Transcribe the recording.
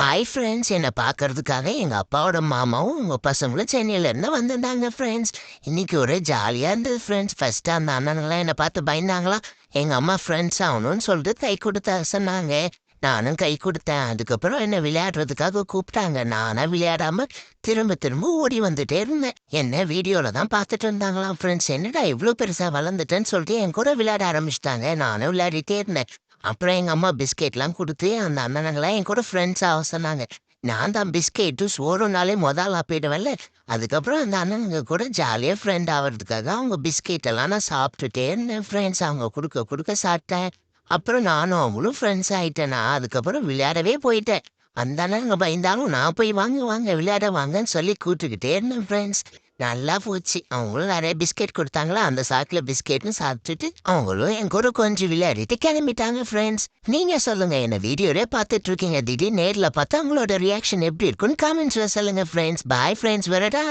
Hi friends, என்னை பார்க்கறதுக்காக எங்கள் அப்பாவோட மாமாவும் உங்கள் பசங்களும் சென்னையிலேருந்து வந்திருந்தாங்க ஃப்ரெண்ட்ஸ். இன்னைக்கு ஒரே ஜாலியாக இருந்தது ஃப்ரெண்ட்ஸ். ஃபஸ்ட்டு அந்த அண்ணனுங்களாம் என்னை பார்த்து பயந்தாங்களா. எங்கள் அம்மா ஃப்ரெண்ட்ஸ் ஆகணும்னு சொல்லிட்டு கை கொடுத்த சொன்னாங்க. நானும் கை கொடுத்தேன். அதுக்கப்புறம் என்னை விளையாடுறதுக்காக கூப்பிட்டாங்க. நானாக விளையாடாமல் திரும்ப திரும்ப ஓடி வந்துட்டே இருந்தேன். என்ன வீடியோவில் தான் பார்த்துட்டு இருந்தாங்களாம் ஃப்ரெண்ட்ஸ். என்னடா இவ்வளோ பெருசாக வளர்ந்துட்டேன்னு சொல்லிட்டு என் கூட விளையாட ஆரம்பிச்சிட்டாங்க. நானும் விளையாடிட்டே இருந்தேன். அப்புறம் எங்கள் அம்மா பிஸ்கெட்லாம் கொடுத்து அந்த அண்ணனுங்களாம் என் கூட ஃப்ரெண்ட்ஸ் ஆக சொன்னாங்க. நான் தான் பிஸ்கெட்டும் சோறுனாலே முதல்ல போயிடுவேன்ல. அதுக்கப்புறம் அந்த அண்ணனுங்க கூட ஜாலியாக ஃப்ரெண்ட் ஆகிறதுக்காக அவங்க பிஸ்கெட்டெல்லாம் நான் சாப்பிட்டுட்டே இருந்தேன் ஃப்ரெண்ட்ஸ். அவங்க கொடுக்க கொடுக்க சாப்பிட்டேன். அப்புறம் நானும் அவங்களும் ஃப்ரெண்ட்ஸ் ஆகிட்டேன். நான் அதுக்கப்புறம் விளையாடவே போயிட்டேன். அந்த அண்ணனுங்க பயந்தாலும் நான் போய் வாங்க வாங்க விளையாட வாங்கன்னு சொல்லி கூப்பிட்டுக்கிட்டே இருந்தேன் ஃப்ரெண்ட்ஸ். நல்லா போச்சு. அவங்களும் நிறைய பிஸ்கெட் கொடுத்தாங்களா, அந்த சாக்கில் பிஸ்கெட்னு சாப்பிட்டுட்டு அவங்களும் என் கூட கொஞ்சம் விளையாடிட்டு கிளம்பிட்டாங்க ஃப்ரெண்ட்ஸ். நீங்க சொல்லுங்க, என்ன வீடியோவே பார்த்துட்டு இருக்கீங்க, திடீர்னு நேரில் பார்த்தா உங்களோட ரியாக்ஷன் எப்படி இருக்குன்னு காமெண்ட்ஸ்ல சொல்லுங்க ஃப்ரெண்ட்ஸ். பாய் ஃப்ரெண்ட்ஸ், வரடா.